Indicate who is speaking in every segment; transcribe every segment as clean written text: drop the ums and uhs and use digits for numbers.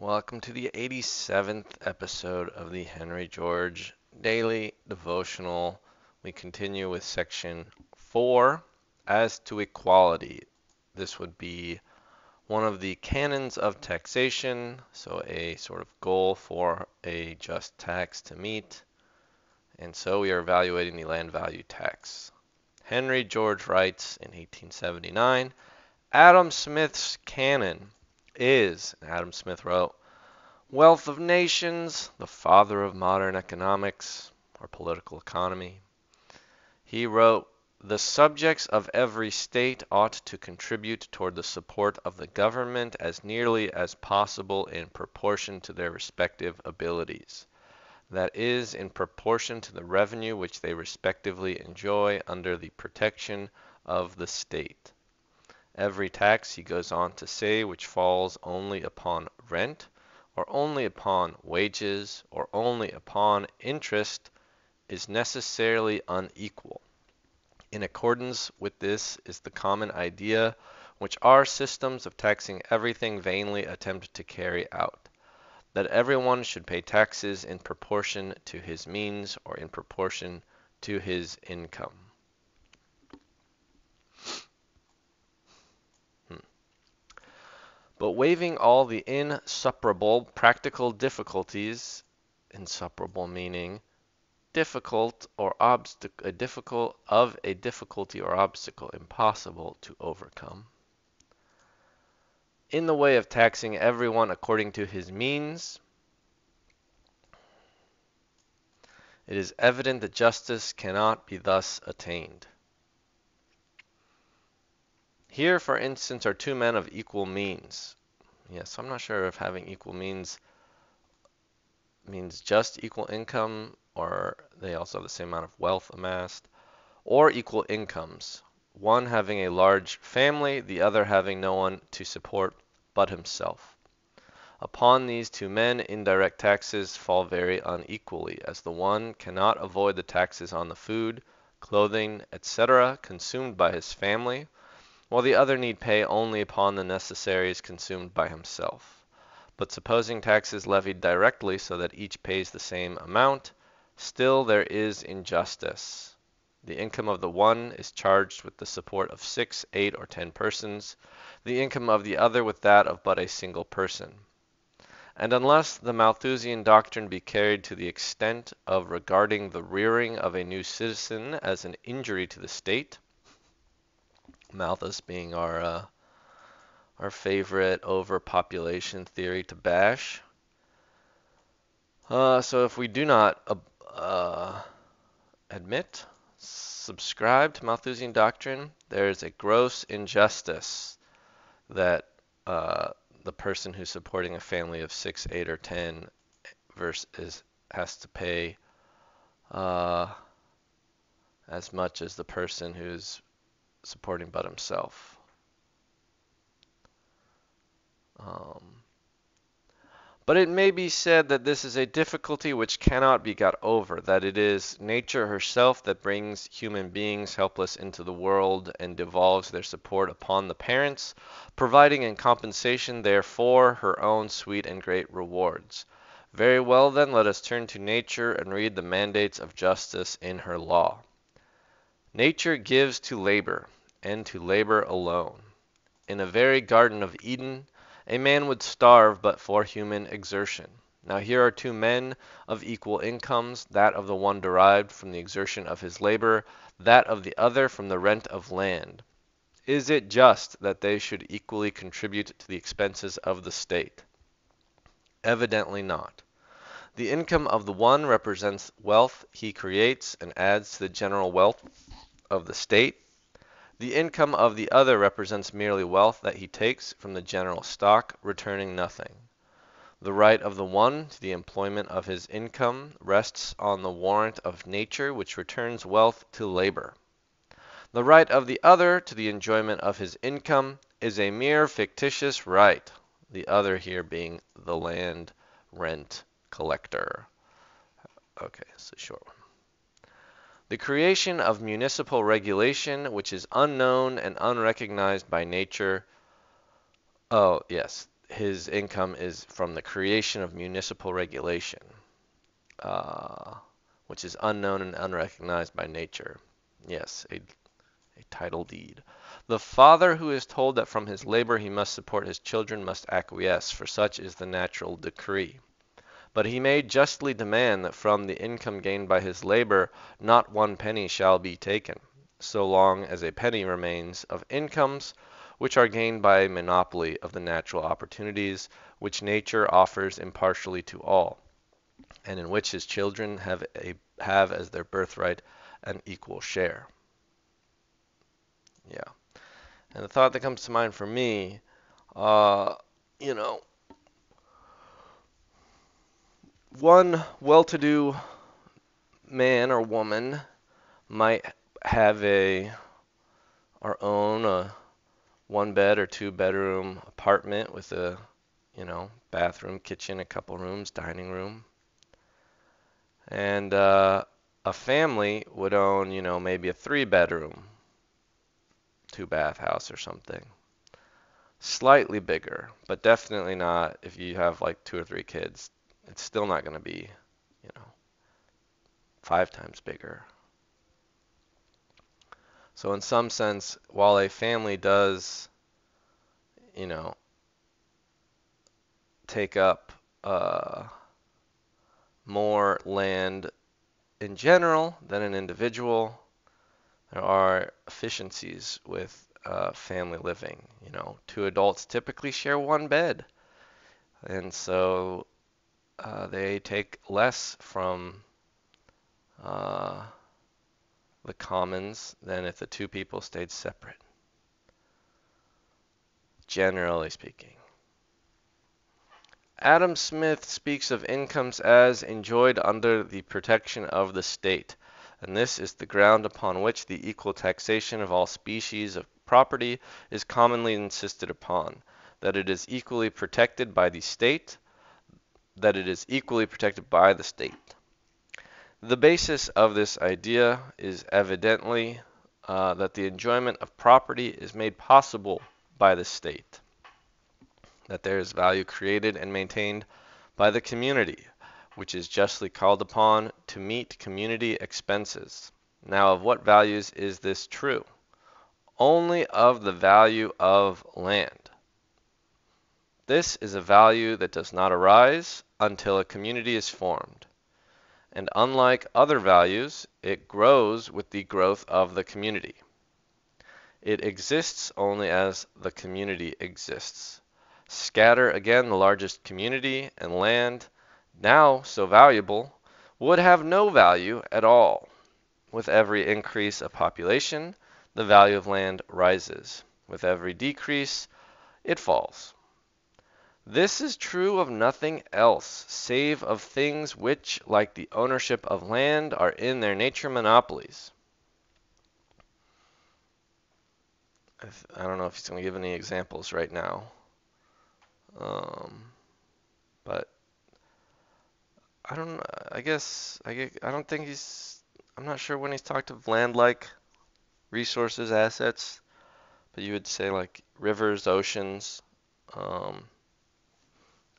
Speaker 1: Welcome to the 87th episode of the Henry George Daily Devotional. We continue with section 4, as to equality. This would be one of the canons of taxation, so a sort of goal for a just tax to meet. And so we are evaluating the land value tax. Henry George writes in 1879, Adam Smith's canon is, Adam Smith wrote, Wealth of Nations, the father of modern economics or political economy. He wrote, The subjects of every state ought to contribute toward the support of the government as nearly as possible in proportion to their respective abilities. That is, in proportion to the revenue which they respectively enjoy under the protection of the state. Every tax, he goes on to say, which falls only upon rent, or only upon wages, or only upon interest, is necessarily unequal. In accordance with this is the common idea which our systems of taxing everything vainly attempt to carry out, that everyone should pay taxes in proportion to his means or in proportion to his income. But waiving all the insuperable practical difficulties, insuperable meaning difficult or a difficulty or obstacle impossible to overcome. In the way of taxing everyone according to his means, it is evident that justice cannot be thus attained. Here, for instance, are two men of equal means. Yes, I'm not sure if having equal means means just equal income, or they also have the same amount of wealth amassed, or equal incomes, one having a large family, the other having no one to support but himself. Upon these two men indirect taxes fall very unequally, as the one cannot avoid the taxes on the food, clothing, etc., consumed by his family, while the other need pay only upon the necessaries consumed by himself. But supposing taxes levied directly so that each pays the same amount, still there is injustice. The income of the one is charged with the support of 6, 8, or 10 persons, the income of the other with that of but a single person. And unless the Malthusian doctrine be carried to the extent of regarding the rearing of a new citizen as an injury to the state, Malthus being our favorite overpopulation theory to bash. So if we do not subscribe to Malthusian doctrine, there is a gross injustice that the person who's supporting a family of 6, 8, or 10 has to pay as much as the person who's supporting but himself. But it may be said that this is a difficulty which cannot be got over, that it is nature herself that brings human beings helpless into the world and devolves their support upon the parents, providing in compensation therefor her own sweet and great rewards. Very well then, let us turn to nature and read the mandates of justice in her law. Nature gives to labor, and to labor alone. In a very Garden of Eden, a man would starve but for human exertion. Now here are two men of equal incomes, that of the one derived from the exertion of his labor, that of the other from the rent of land. Is it just that they should equally contribute to the expenses of the state? Evidently not. The income of the one represents wealth he creates and adds to the general wealth of the state. The income of the other represents merely wealth that he takes from the general stock, returning nothing. The right of the one to the employment of his income rests on the warrant of nature, which returns wealth to labor. The right of the other to the enjoyment of his income is a mere fictitious right, the other here being the land rent collector. Okay, it's a short one. The creation of municipal regulation, which is unknown and unrecognized by nature. Oh, yes. his income is from the creation of municipal regulation, which is unknown and unrecognized by nature. Yes, a title deed. The father who is told that from his labor he must support his children must acquiesce, for such is the natural decree. But he may justly demand that from the income gained by his labor not 1 penny shall be taken, so long as a penny remains of incomes which are gained by a monopoly of the natural opportunities which nature offers impartially to all, and in which his children have as their birthright an equal share. Yeah. And the thought that comes to mind for me, you know, one well-to-do man or woman might have or own a 1 bed or 2 bedroom apartment with a, bathroom, kitchen, a couple rooms, dining room. And a family would own, maybe a 3 bedroom, 2 bath house or something. Slightly bigger, but definitely not if you have like 2 or 3 kids. It's still not going to be, you know, 5 times bigger. So in some sense, while a family does, you know, take up more land in general than an individual, there are efficiencies with family living. 2 adults typically share 1 bed, and so they take less from the commons than if the 2 people stayed separate, generally speaking. Adam Smith speaks of incomes as enjoyed under the protection of the state, and this is the ground upon which the equal taxation of all species of property is commonly insisted upon, that it is equally protected by the state, that it is equally protected by the state. The basis of this idea is evidently that the enjoyment of property is made possible by the state, that there is value created and maintained by the community, which is justly called upon to meet community expenses. Now, of what values is this true? Only of the value of land. This is a value that does not arise until a community is formed, and unlike other values, it grows with the growth of the community. It exists only as the community exists. Scatter again the largest community, and land, now so valuable, would have no value at all. With every increase of population, the value of land rises. With every decrease, it falls. This is true of nothing else, save of things which, like the ownership of land, are in their nature monopolies. I don't know if he's going to give any examples right now, but I don't. I don't think he's. I'm not sure when he's talked of land-like resources, assets, but you would say like rivers, oceans,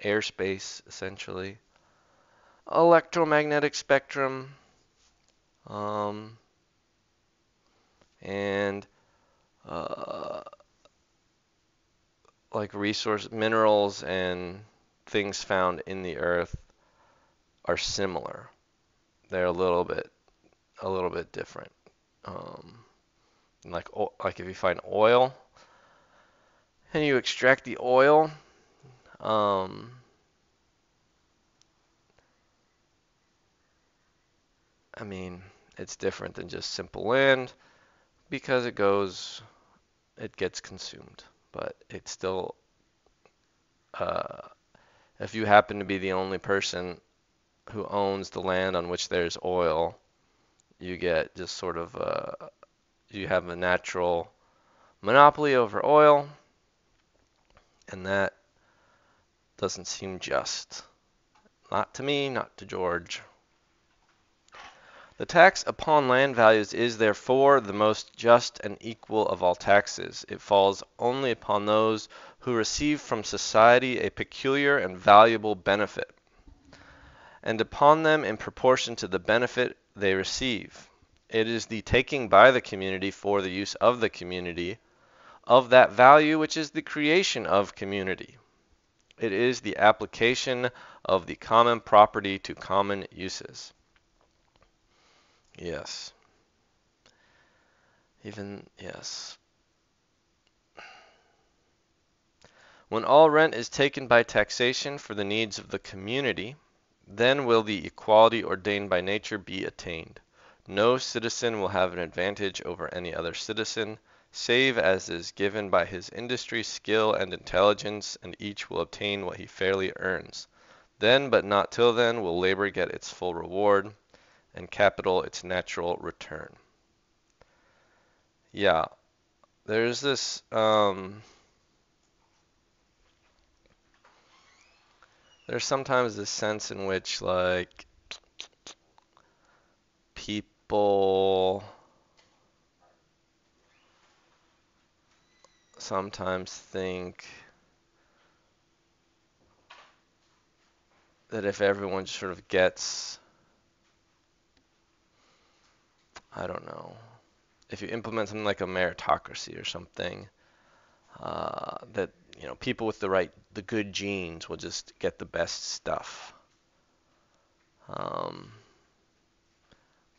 Speaker 1: airspace, essentially, electromagnetic spectrum, and like resource minerals and things found in the earth are similar. They're a little bit different. Like if you find oil and you extract the oil, I mean, it's different than just simple land because it gets consumed. But it's still, if you happen to be the only person who owns the land on which there's oil, you get just sort of, you have a natural monopoly over oil, and that doesn't seem just. Not to me, not to George. The tax upon land values is therefore the most just and equal of all taxes. It falls only upon those who receive from society a peculiar and valuable benefit, and upon them in proportion to the benefit they receive. It is the taking by the community for the use of the community of that value which is the creation of community. It is the application of the common property to common uses. Yes. Yes. When all rent is taken by taxation for the needs of the community, then will the equality ordained by nature be attained. No citizen will have an advantage over any other citizen, save as is given by his industry, skill, and intelligence, and each will obtain what he fairly earns. Then, but not till then, will labor get its full reward, and capital its natural return. Yeah, there's this, there's sometimes this sense in which, like, people sometimes think that if everyone sort of gets, I don't know, if you implement something like a meritocracy or something, that people with the good genes will just get the best stuff.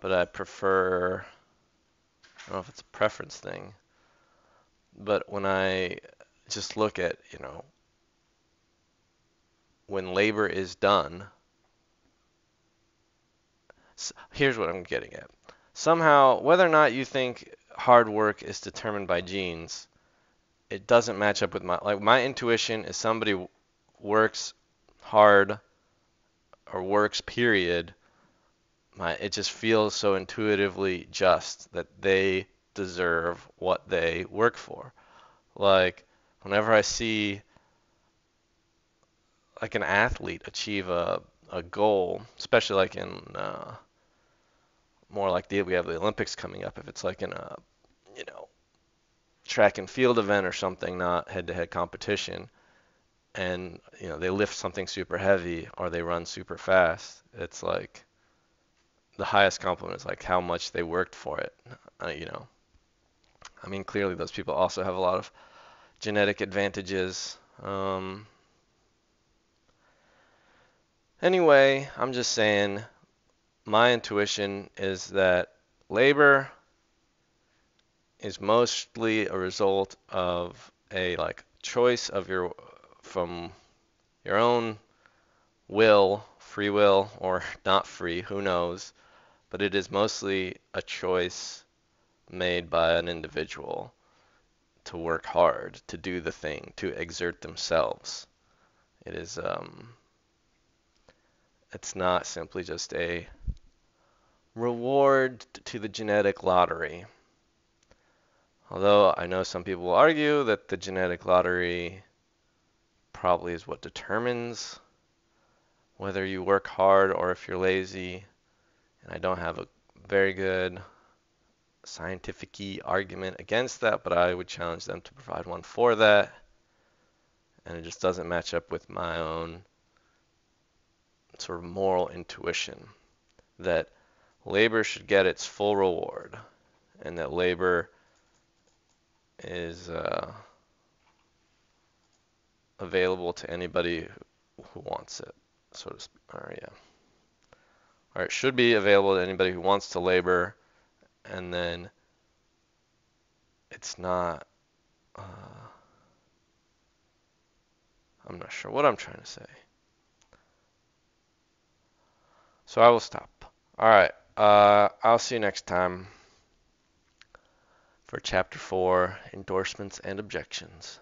Speaker 1: But I prefer, I don't know if it's a preference thing, but when I just look at, when labor is done, here's what I'm getting at. Somehow, whether or not you think hard work is determined by genes, it doesn't match up with my intuition is somebody works hard or works period. It just feels so intuitively just that they deserve what they work for. Like whenever I see like an athlete achieve a goal, especially like in more like we have the Olympics coming up. If it's like in a track and field event or something, not head-to-head competition, and they lift something super heavy or they run super fast, it's like the highest compliment is like how much they worked for it. I mean, clearly those people also have a lot of genetic advantages. Anyway, I'm just saying my intuition is that labor is mostly a result of a choice of from your own will, free will or not free, who knows, but it is mostly a choice made by an individual to work hard, to do the thing, to exert themselves. It is it's not simply just a reward to the genetic lottery. Although I know some people will argue that the genetic lottery probably is what determines whether you work hard or if you're lazy. And I don't have a very good scientific-y argument against that, but I would challenge them to provide one for that. And it just doesn't match up with my own sort of moral intuition that labor should get its full reward and that labor is available to anybody who wants it, so to speak. Or it should be available to anybody who wants to labor, and then it's not. I'm not sure what I'm trying to say. So I will stop. All right. I'll see you next time for Chapter 4, Endorsements and Objections.